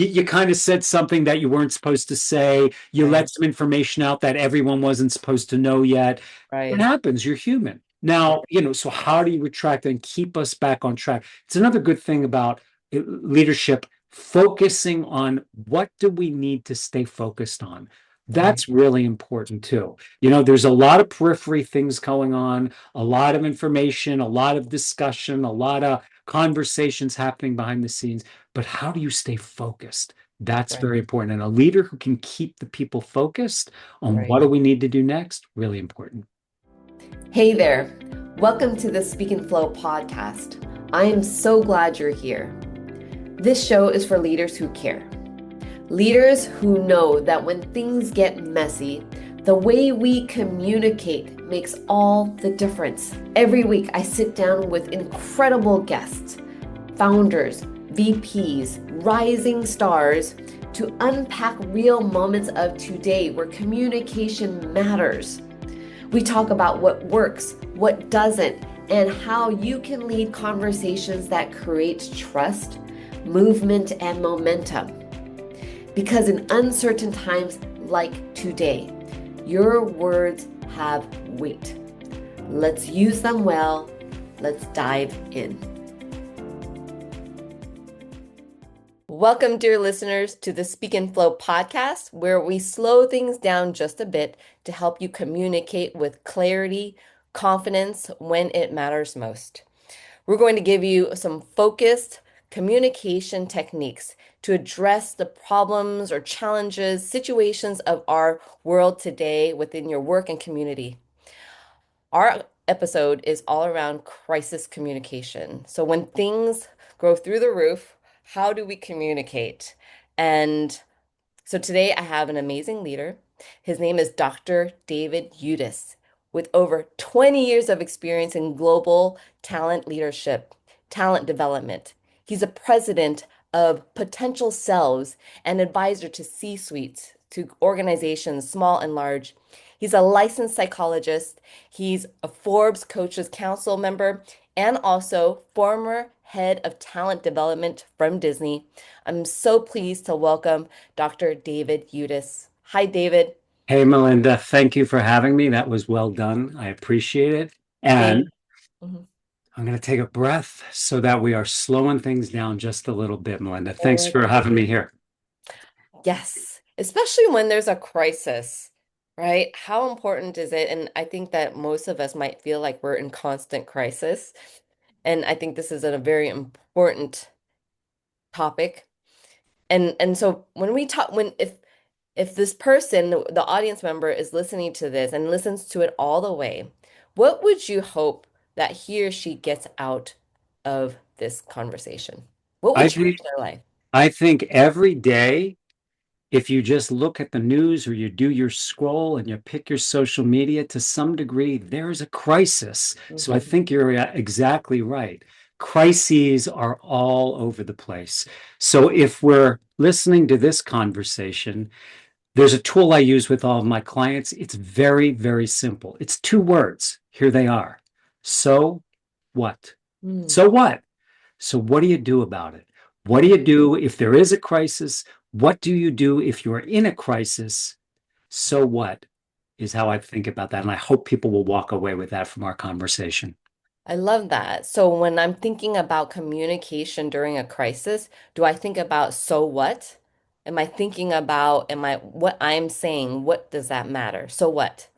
You kind of said something that you weren't supposed to say. You let Right, some information out that everyone wasn't supposed to know yet. What right, happens? You're human. Now, so how do you retract and keep us back on track? It's another good thing about leadership, focusing on what do we need to stay focused on. right, That's really important too. There's a lot of periphery things going on, a lot of information, a lot of discussion, a lot of conversations happening behind the scenes. But how do you stay focused? That's right, very important. And a leader who can keep the people focused on right. what do we need to do next, really important. Hey there. Welcome to the Speak and Flow podcast. I am so glad you're here. This show is for leaders who care. Leaders who know that when things get messy, the way we communicate makes all the difference. Every week, I sit down with incredible guests, founders, VPs, rising stars, to unpack real moments of today where communication matters. We talk about what works, what doesn't, and how you can lead conversations that create trust, movement, and momentum. Because in uncertain times like today, your words have weight. Let's use them well. Let's dive in. Welcome, dear listeners, to the Speak and Flow podcast, where we slow things down just a bit to help you communicate with clarity, confidence when it matters most. We're going to give you some focused communication techniques to address the problems or challenges, situations of our world today within your work and community. Our episode is all around crisis communication. So when things go through the roof, how do we communicate? And so today I have an amazing leader. His name is Dr. David Yudis, with over 20 years of experience in global talent leadership, talent development. He's a president of Potential Selves and advisor to C-suites, to organizations, small and large. He's a licensed psychologist. He's a Forbes Coaches Council member and also former head of talent development from Disney. I'm so pleased to welcome Dr. David Yudis. Hi, David. Hey, Melinda, thank you for having me. That was well done. I appreciate it. Thank. And Mhm. I'm going to take a breath so that we are slowing things down just a little bit, Melinda. Thanks Oh, for having me here. yes, especially when there's a crisis, right? How important is it? And I think that most of us might feel like we're in constant crisis. And I think this is a very important topic. And so when we talk, when if this person, the audience member is listening to this and listens to it all the way, what would you hope that he or she gets out of this conversation? What would I change think their life? I think every day, if you just look at the news or you do your scroll and you pick your social media, to some degree, there is a crisis. So I Mhm. think you're exactly right. Crises are all over the place. So if we're listening to this conversation, there's a tool I use with all of my clients. It's very, very simple. It's two words. Here they are. So what? Mm, So what? So, what do you do about it? What do you mm. do if there is a crisis? What do you do if you're in a crisis? So, what is how I think about that. And I hope people will walk away with that from our conversation. I love that. So when I'm thinking about communication during a crisis, do I think about so what? Am I thinking about am I what I'm saying, what does that matter? So what?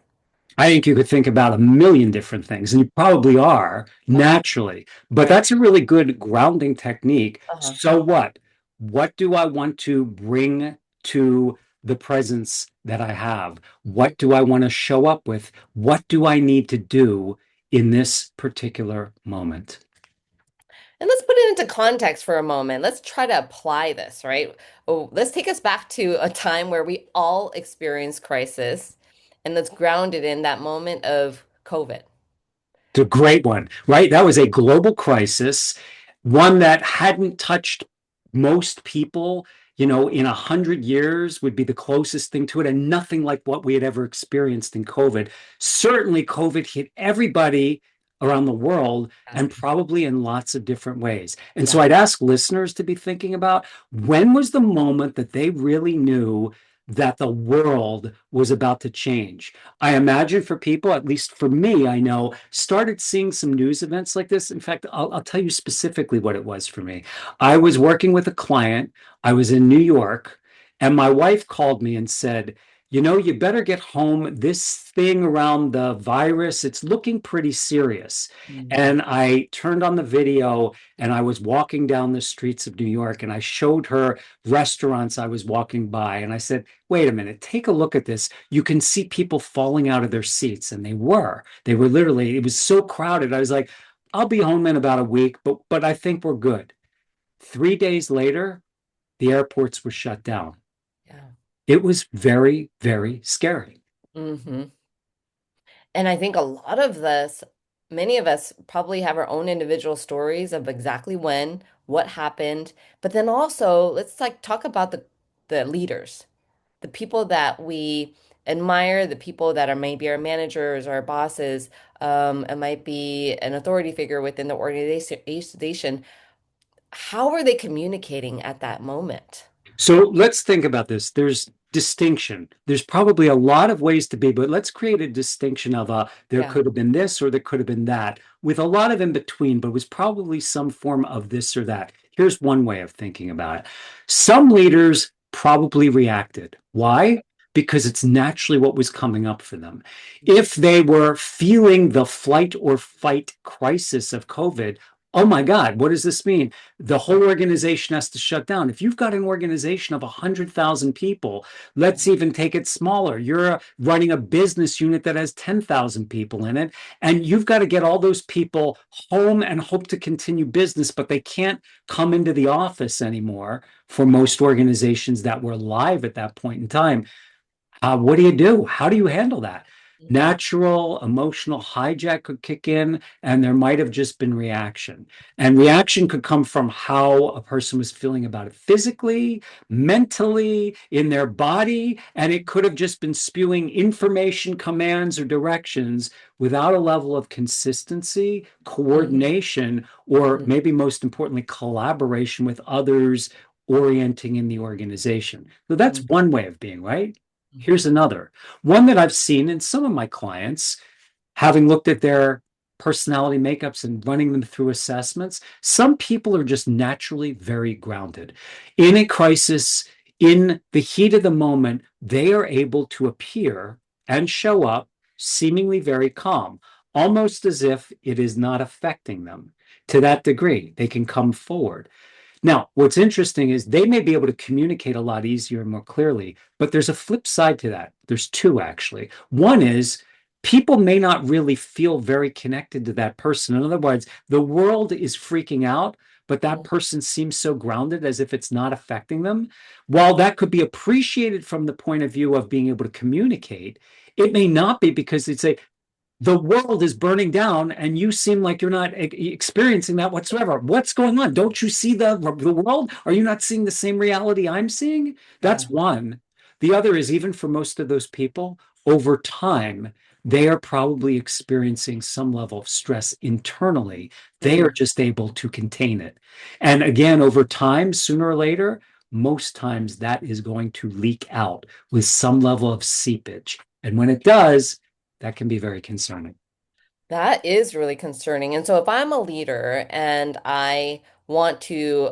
I think you could think about a million different things, and you probably are Uh-huh. naturally, but Right. that's a really good grounding technique. Uh-huh. So, what? What do I want to bring to the presence that I have? What do I want to show up with? What do I need to do in this particular moment? And let's put it into context for a moment. Let's try to apply this, right? Oh, let's take us back to a time where we all experienced crisis and let's ground it in that moment of COVID. It's a great one, right? That was a global crisis, one that hadn't touched most people, in 100 years would be the closest thing to it, and nothing like what we had ever experienced in COVID. Certainly, COVID hit everybody around the world Yeah. and probably in lots of different ways. And so Yeah. I'd ask listeners to be thinking about when was the moment that they really knew that the world was about to change. I imagine for people, at least for me, I know, started seeing some news events like this. In fact, I'll tell you specifically what it was for me. I was working with a client, I was in New York, and my wife called me and said, you know, you better get home. This thing around the virus, it's looking pretty serious. Mm. And I turned on the video and I was walking down the streets of New York and I showed her restaurants I was walking by. And I said, wait a minute, take a look at this. You can see people falling out of their seats. And they were literally, it was so crowded. I was like, I'll be home in about a week, but I think we're good. 3 days later, the airports were shut down. Yeah. It was very, very scary. Hmm. And I think a lot of this, many of us probably have our own individual stories of exactly when, what happened, but then also let's like talk about the leaders, the people that we admire, the people that are maybe our managers or our bosses, it might be an authority figure within the organization. How are they communicating at that moment? So let's think about this. There's distinction. There's probably a lot of ways to be, but let's create a distinction of there Yeah. could have been this or there could have been that, with a lot of in between, but it was probably some form of this or that. Here's one way of thinking about it. Some leaders probably reacted. Why? Because it's naturally what was coming up for them. If they were feeling the flight or fight crisis of COVID, oh my God, what does this mean? The whole organization has to shut down. If you've got an organization of 100,000 people, let's even take it smaller. You're running a business unit that has 10,000 people in it, and you've got to get all those people home and hope to continue business, but they can't come into the office anymore for most organizations that were live at that point in time. What do you do? How do you handle that? Mhm. Natural emotional hijack could kick in, and there might have just been reaction. And reaction could come from how a person was feeling about it physically, mentally, in their body, and it could have just been spewing information, commands, or directions without a level of consistency, Mhm. coordination, or Mhm. maybe most importantly, collaboration with others orienting in the organization. So that's Mhm. one way of being, right? Here's Mhm. another one that I've seen in some of my clients, having looked at their personality makeups and running them through assessments. Some people are just naturally very grounded. In a crisis, in the heat of the moment, they are able to appear and show up seemingly very calm, almost as if it is not affecting them. To that degree, they can come forward. Now, what's interesting is they may be able to communicate a lot easier and more clearly, but there's a flip side to that. There's two, actually. One is people may not really feel very connected to that person. In other words, the world is freaking out, but that Mhm. person seems so grounded as if it's not affecting them. While that could be appreciated from the point of view of being able to communicate, it may not be because it's a the world is burning down and you seem like you're not experiencing that whatsoever. What's going on? Don't you see the world? Are you not seeing the same reality I'm seeing? That's Yeah. one. The other is even for most of those people, over time, they are probably experiencing some level of stress internally. They are Mm. just able to contain it. And again, over time, sooner or later, most times that is going to leak out with some level of seepage. And when it does, that can be very concerning. That is really concerning. And so, if I'm a leader and I want to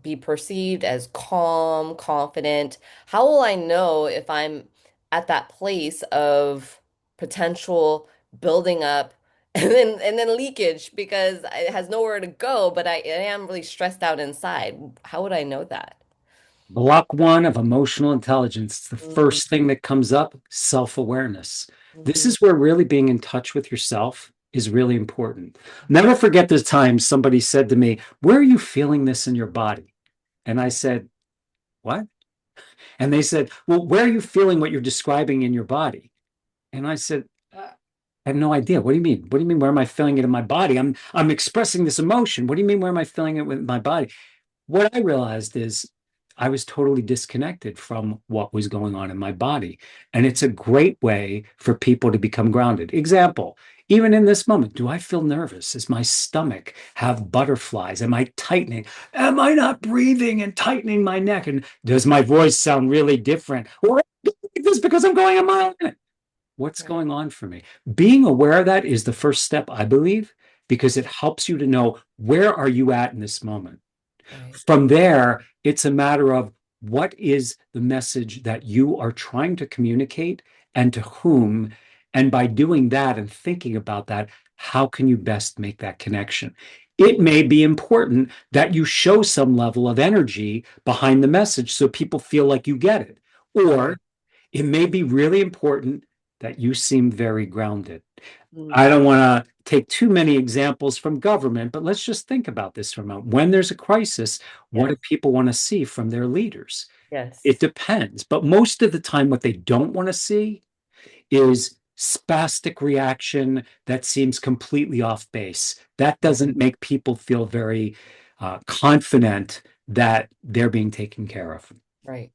be perceived as calm, confident, how will I know if I'm at that place of potential building up and then leakage because it has nowhere to go, but I am really stressed out inside? How would I know that? Block one of emotional intelligence. The Mm. first thing that comes up, self-awareness. This Mhm. is where really being in touch with yourself is really important. Never forget the time somebody said to me, where are you feeling this in your body? And I said, what? And they said, well, where are you feeling what you're describing in your body? And I said, I have no idea. What do you mean? What do you mean? Where am I feeling it in my body? I'm expressing this emotion. What do you mean? Where am I feeling it with my body? What I realized is I was totally disconnected from what was going on in my body. And it's a great way for people to become grounded. Example, even in this moment, do I feel nervous? Does my stomach have butterflies? Am I tightening? Am I not breathing and tightening my neck? And does my voice sound really different? Or like this because I'm going a mile a minute? What's Right. going on for me? Being aware of that is the first step, I believe, because it helps you to know where are you at in this moment. Right. From there, it's a matter of what is the message that you are trying to communicate and to whom. And by doing that and thinking about that, how can you best make that connection? It may be important that you show some level of energy behind the message so people feel like you get it. Or Right. it may be really important that you seem very grounded. I Mm. don't want to take too many examples from government, but let's just think about this for a moment. When there's a crisis, what do Yes. people want to see from their leaders? It Yes. depends. But most of the time, what they don't want to see is spastic reaction that seems completely off base. That Right. doesn't make people feel very confident that they're being taken care of. Right.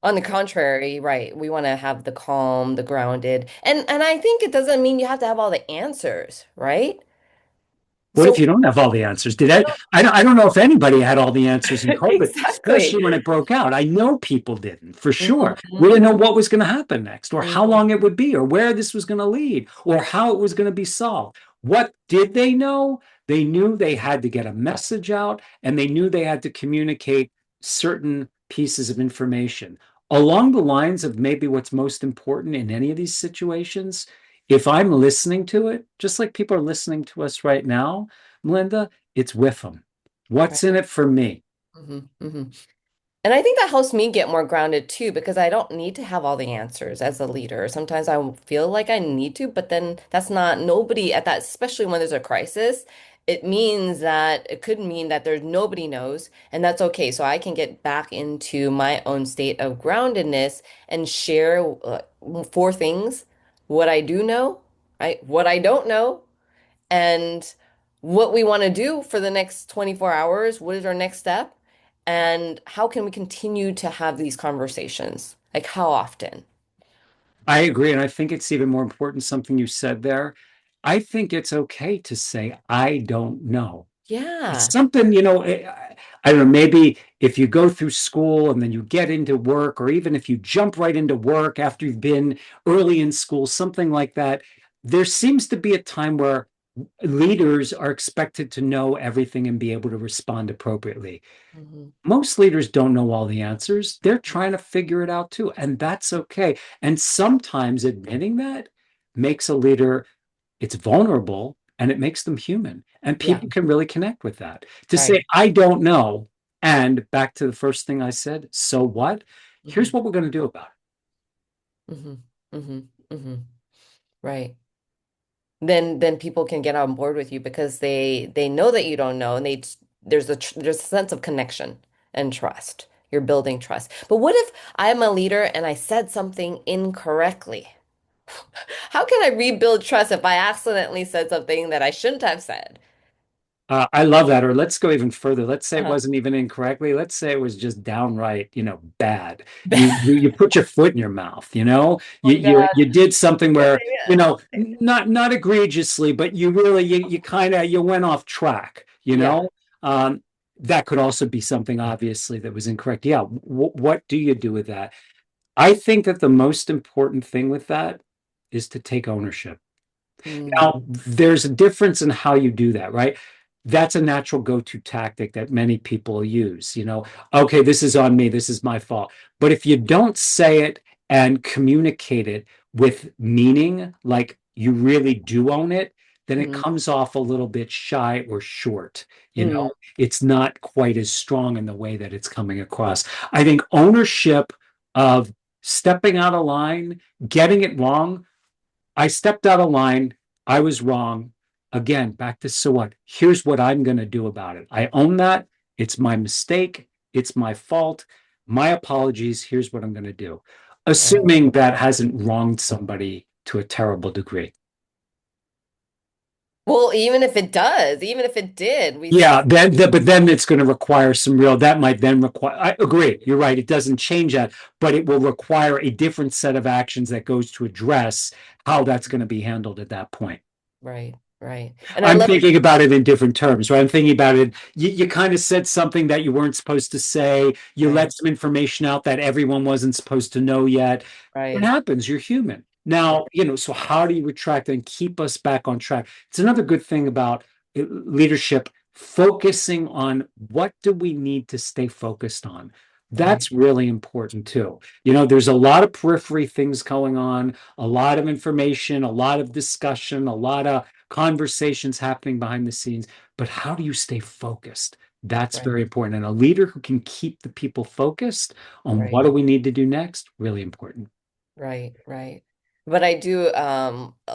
On the contrary, right. We want to have the calm, the grounded. And I think it doesn't mean you have to have all the answers, right? What if So you don't have all the answers? I don't know if anybody had all the answers in COVID, exactly. especially when it broke out. I know people didn't, for sure. We Mhm. didn't know what was going to happen next, or how Mhm. long it would be, or where this was going to lead, or how it was going to be solved. What did they know? They knew they had to get a message out, and they knew they had to communicate certain pieces of information. Along the lines of maybe what's most important in any of these situations, if I'm listening to it, just like people are listening to us right now, Melinda, it's with them. Right. What's in it for me? Hmm. And I think that helps me get more grounded too, because I don't need to have all the answers as a leader. Sometimes I feel like I need to, but then that's not nobody at that, especially when there's a crisis. It means that it could mean that there's nobody knows, and that's okay. So I can get back into my own state of groundedness and share four things: what I do know, right? What I don't know, and what we want to do for the next 24 hours. What is our next step? And how can we continue to have these conversations? Like how often? I agree. And I think it's even more important, something you said there. I think it's okay to say, I don't know. It's Yeah. something, I don't know, maybe if you go through school and then you get into work, or even if you jump right into work after you've been early in school, something like that, there seems to be a time where leaders are expected to know everything and be able to respond appropriately. Hmm. Most leaders don't know all the answers. They're trying to figure it out too, and that's okay. And sometimes admitting that makes a leader, it's vulnerable and it makes them human. And Yeah. people can really connect with that. To Right. say, I don't know, and back to the first thing I said, so what? Hmm. Here's what we're going to do about it. Hmm. Hmm. Hmm. Right. Then people can get on board with you because they know that you don't know, and there's a sense of connection and trust. You're building trust. But what if I'm a leader and I said something incorrectly? How can I rebuild trust if I accidentally said something that I shouldn't have said? I love that. Or let's go even further. Let's say it Uh-huh. wasn't even incorrectly. Let's say it was just downright, bad. You Oh you you put your foot in your mouth. You my you God. you did something Yeah, where yeah. not egregiously, but you really you kind of you went off track. Yeah. Um, that could also be something obviously that was incorrect. Yeah. What do you do with that? I think that the most important thing with that is to take ownership. Mm, Now, there's a difference in how you do that, right? That's a natural go-to tactic that many people use. Okay, this is on me, this is my fault. But if you don't say it and communicate it with meaning, like you really do own it, then it mm, comes off a little bit shy or short. mm, It's not quite as strong in the way that it's coming across. I think ownership of stepping out of line, getting it wrong. I stepped out of line. I was wrong. Again, back to so what? Here's what I'm going to do about it. I own that. It's my mistake. It's my fault. My apologies. Here's what I'm going to do. right. Assuming that hasn't wronged somebody to a terrible degree. Well, even if it does, even if it did, we still, Yeah, but then it's going to require some real, that might then require, I agree, you're right, it doesn't change that, but it will require a different set of actions that goes to address how that's going to be handled at that point. right, right. And I I'm love, thinking about it in different terms, right? I'm thinking about it. You kind of said something that you weren't supposed to say. You right, let some information out that everyone wasn't supposed to know yet. It right, happens. You're human. Now, so how do you retract and keep us back on track? It's another good thing about leadership, focusing on what do we need to stay focused on. right, That's really important too. There's a lot of periphery things going on, a lot of information, a lot of discussion, a lot of conversations happening behind the scenes, but how do you stay focused? That's right, very important. And a leader who can keep the people focused on what right. do we need to do next, really important. Right, right. But I do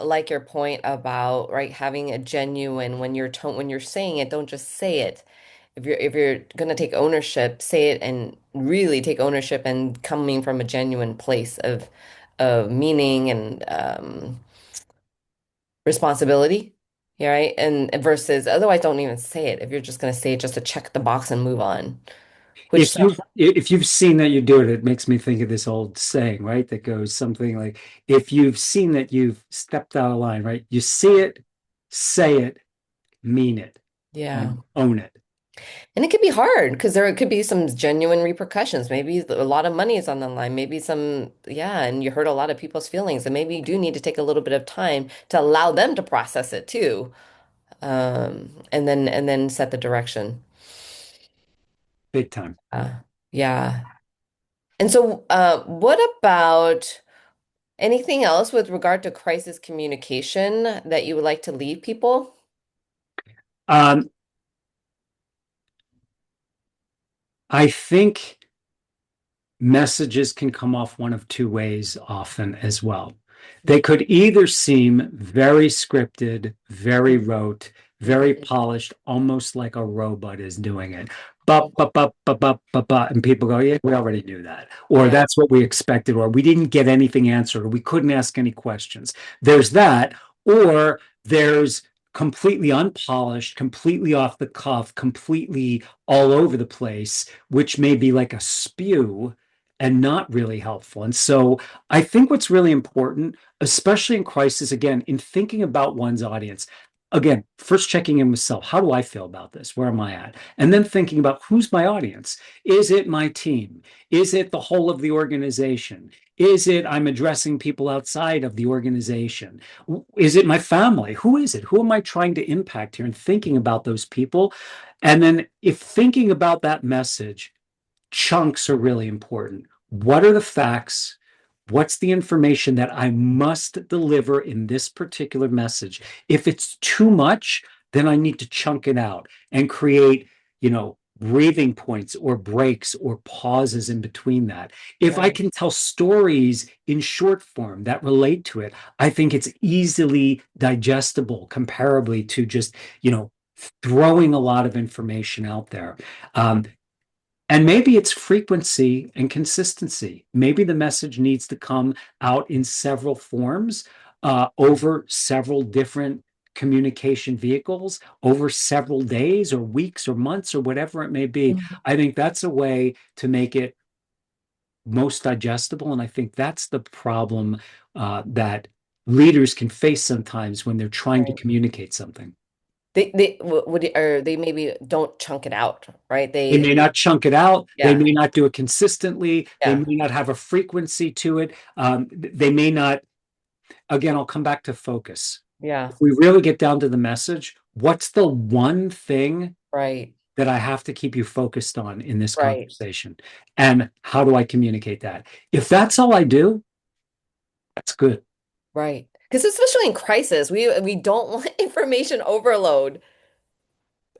like your point about right having a genuine when you're saying it, don't just say it. If you're gonna take ownership, say it and really take ownership and coming from a genuine place of meaning and responsibility. Yeah, right. And versus otherwise don't even say it if you're just gonna say it just to check the box and move on. Which If you've seen that you do it, it makes me think of this old saying, right? That goes something like, if you've seen that you've stepped out of line, right? You see it, say it, mean it, yeah. and own it. And it could be hard because there could be some genuine repercussions. Maybe a lot of money is on the line. Maybe yeah, and you hurt a lot of people's feelings. And maybe you do need to take a little bit of time to allow them to process it too. And then set the direction. Big time. Yeah. And so, what about anything else with regard to crisis communication that you would like to leave people? Um, I think messages can come off one of two ways often as well. They could either seem very scripted, very rote, very Mhm. polished, almost like a robot is doing it. But, but, and people go, yeah, we already knew that. Or Yeah, that's what we expected, or we didn't get anything answered, or we couldn't ask any questions. There's that. Or there's completely unpolished, completely off the cuff, completely all over the place, which may be like a spew and not really helpful. And so I think what's really important, especially in crisis, again, in thinking about one's audience, again, first checking in with self. How do I feel about this? Where am I at? And then thinking about who's my audience? Is it my team? Is it the whole of the organization? Is it I'm addressing people outside of the organization? Is it my family? Who is it? Who am I trying to impact here? And thinking about those people. And then if thinking about that message, chunks are really important. What are the facts? What's the information that I must deliver in this particular message? If it's too much, then I need to chunk it out and create, breathing points or breaks or pauses in between that. If I right, can tell stories in short form that relate to it, I think it's easily digestible comparably to just, throwing a lot of information out there. And maybe it's frequency and consistency. Maybe the message needs to come out in several forms, over several different communication vehicles, over several days or weeks or months or whatever it may be. Mhm. I think that's a way to make it most digestible. And I think that's the problem that leaders can face sometimes when they're trying to Right. communicate something. They would or they maybe don't chunk it out, right? They may not chunk it out. They Yeah, may not do it consistently. They yeah, may not have a frequency to it. They may not, again, I'll come back to focus. yeah, If we really get down to the message, what's the one thing right, that I have to keep you focused on in this right, conversation? And how do I communicate that? If that's all I do, that's good. right. Because especially in crisis, we don't want information overload.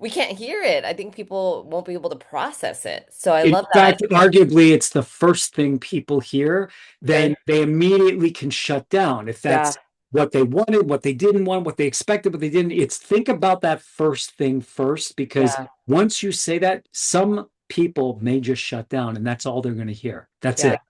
We can't hear it. I think people won't be able to process it. So I In love that. fact, arguably, it's the first thing people hear, then Okay. they immediately can shut down. If Yeah, that's what they wanted, what they didn't want, what they expected, what they didn't, it's think about that first thing first, because yeah, once you say that, some people may just shut down and that's all they're going to hear. That's yeah, it.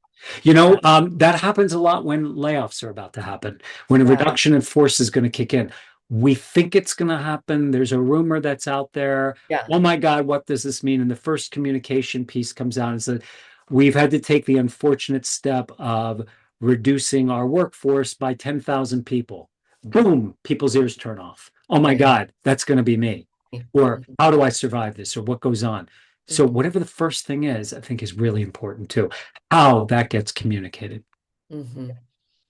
yeah, That happens a lot when layoffs are about to happen, when a yeah, reduction in force is going to kick in. We think it's going to happen. There's a rumor that's out there. Yeah. Oh my God, what does this mean? And the first communication piece comes out and says, we've had to take the unfortunate step of reducing our workforce by 10,000 people. Boom, people's ears turn off. Oh my Right. God, that's going to be me. Or Mhm. how do I survive this? Or what goes on? So, Mhm. whatever the first thing is, I think is really important too. How that gets communicated. Mhm.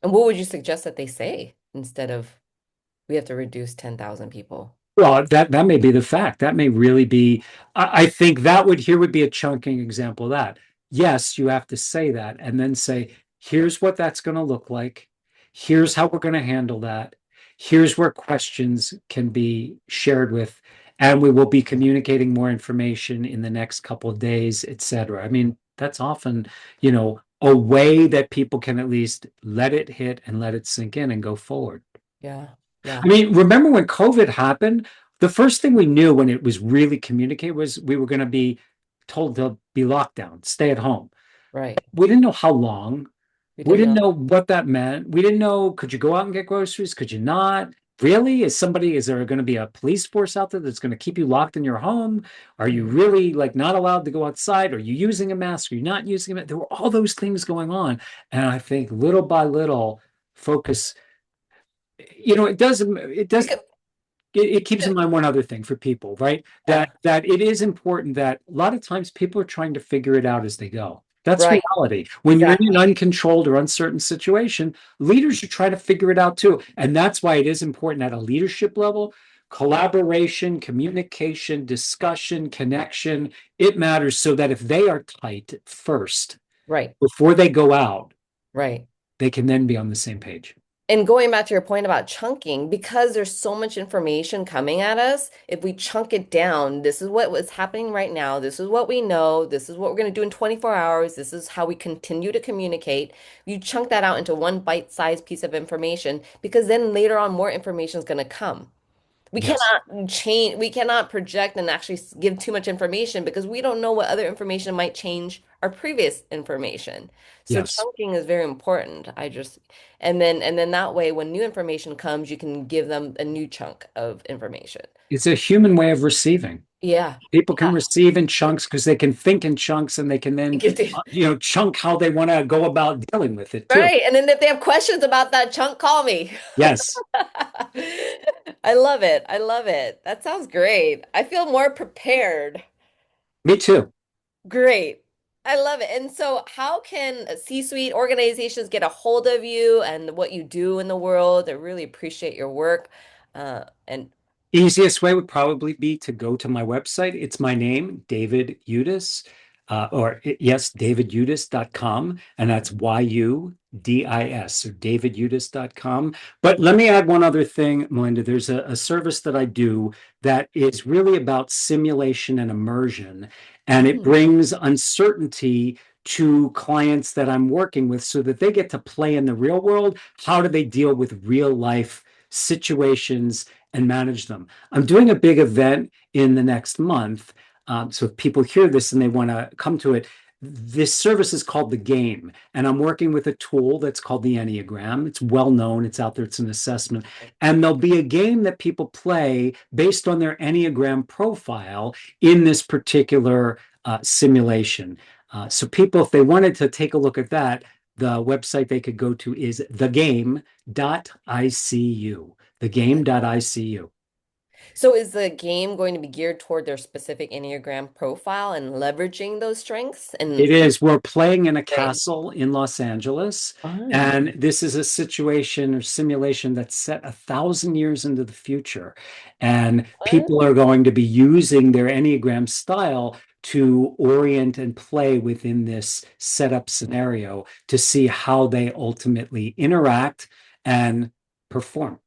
And what would you suggest that they say instead of we have to reduce 10,000 people? Well, that may be the fact. That may really be. I think that would here would be a chunking example of that. Yes, you have to say that and then say, here's what that's going to look like. Here's how we're going to handle that. Here's where questions can be shared with, and we will be communicating more information in the next couple of days, et cetera. I mean, that's often, a way that people can at least let it hit and let it sink in and go forward. Yeah. Yeah. I mean, remember when COVID happened? The first thing we knew when it was really communicated was we were going to be told to be locked down, stay at home. Right. We didn't know how long. We We didn't didn't know. know what that meant. We didn't know, could you go out and get groceries? Could you not? Really? Is there going to be a police force out there that's going to keep you locked in your home? Are you Mhm. really like not allowed to go outside? Are you using a mask? Are you not using a mask? There were all those things going on. And I think little by little, focus, it does Because, it keeps in mind one other thing for people, right? That yeah. that it is important that a lot of times people are trying to figure it out as they go. That's Right. reality. When you're in an Exactly. uncontrolled or uncertain situation, leaders are trying to figure it out too. And that's why it is important at a leadership level, collaboration, communication, discussion, connection, it matters so that if they are tight first Right. before they go out, Right. they can then be on the same page. And going back to your point about chunking, because there's so much information coming at us, if we chunk it down, this is what was happening right now. This is what we know. This is what we're going to do in 24 hours. This is how we continue to communicate. You chunk that out into one bite-sized piece of information because then later on, more information is going to come. We Yes. cannot change, we cannot project and actually give too much information because we don't know what other information might change our previous information. So Yes. chunking is very important. And then that way when new information comes, you can give them a new chunk of information. It's a human way of receiving. Yeah. People can Yeah. receive in chunks because they can think in chunks and they can then, chunk how they want to go about dealing with it too. Right. And then if they have questions about that chunk, call me. Yes, I love it. I love it. That sounds great. I feel more prepared. me too. Great. I love it. And so, how can C-suite organizations get a hold of you and what you do in the world? I really appreciate your work. And Easiest way would probably be to go to my website. It's my name, David Yudis, yes, davidyudis.com, and that's Yudis, so davidyudis.com. But let me add one other thing, Melinda. There's a service that I do that is really about simulation and immersion, and it Mm, brings uncertainty to clients that I'm working with so that they get to play in the real world. How do they deal with real life situations and manage them? I'm doing a big event in the next month. So if people hear this and they want to come to it, this service is called The Game. And I'm working with a tool that's called the Enneagram. It's well known, it's out there, it's an assessment. And there'll be a game that people play based on their Enneagram profile in this particular simulation. So people, if they wanted to take a look at that, the website they could go to is thegame.icu. Thegame.icu. so is the game going to be geared toward their specific Enneagram profile and leveraging those strengths? It And is. We're playing in a right. castle in Los Angeles, Fun. and this is a situation or simulation that's set 1,000 years into the future. And Fun. people are going to be using their Enneagram style to orient and play within this setup scenario to see how they ultimately interact and perform.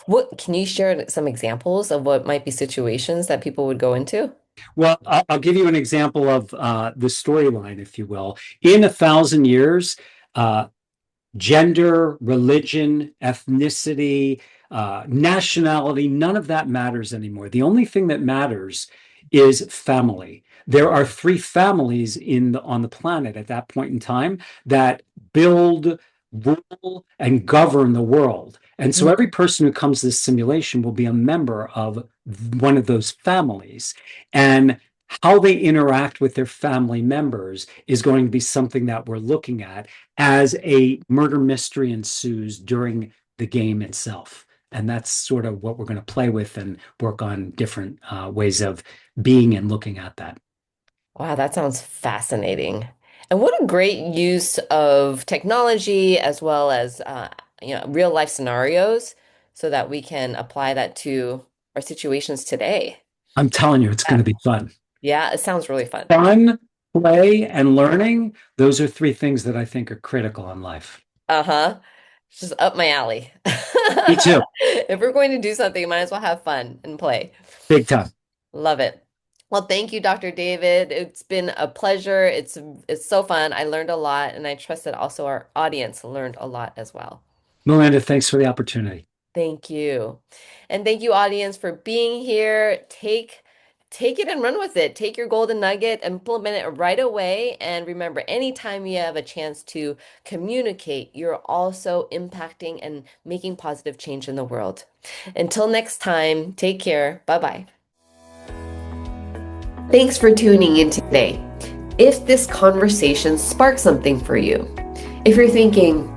What can you share some examples of what might be situations that people would go into? Well, I'll give you an example of the storyline, if you will. In 1,000 years, uh, gender, religion, ethnicity, nationality, none of that matters anymore. The only thing that matters is family. There are three families on the planet at that point in time that build, rule, and govern the world. And so every person who comes to this simulation will be a member of one of those families. And how they interact with their family members is going to be something that we're looking at as a murder mystery ensues during the game itself. And that's sort of what we're going to play with and work on different ways of being and looking at that. Wow, that sounds fascinating. And what a great use of technology as well as real life scenarios so that we can apply that to our situations today. I'm telling you, it's going Yeah, to be fun. yeah, it sounds really fun. Fun, play, and learning. Those are three things that I think are critical in life. Uh-huh. It's just up my alley. Me too. If we're going to do something, might as well have fun and play. Big time. Love it. Well, thank you, Dr. David. It's been a pleasure. It's so fun. I learned a lot, and I trust that also our audience learned a lot as well. Melinda, thanks for the opportunity. Thank you. And thank you, audience, for being here. Take it and run with it. Take your golden nugget, implement it right away. And remember, anytime you have a chance to communicate, you're also impacting and making positive change in the world. Until next time, take care. Bye-bye. Thanks for tuning in today. If this conversation sparked something for you, if you're thinking,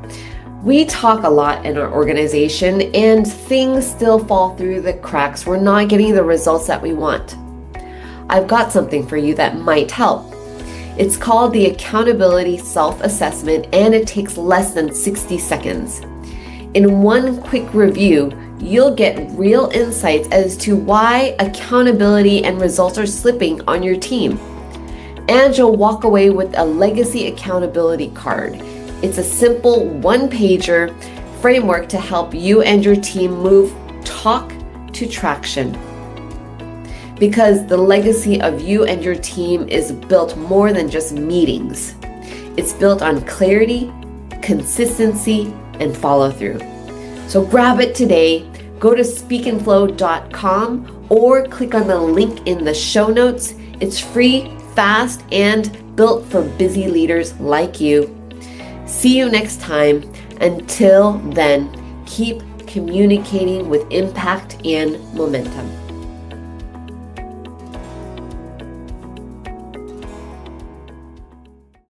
we talk a lot in our organization and things still fall through the cracks, we're not getting the results that we want, I've got something for you that might help. It's called the Accountability Self-Assessment, and it takes less than 60 seconds. In one quick review, you'll get real insights as to why accountability and results are slipping on your team. And you'll walk away with a legacy accountability card. It's a simple one-pager framework to help you and your team move talk to traction. Because the legacy of you and your team is built more than just meetings. It's built on clarity, consistency, and follow through. So grab it today. Go to speakandflow.com or click on the link in the show notes. It's free, fast, and built for busy leaders like you. See you next time. Until then, keep communicating with impact and momentum.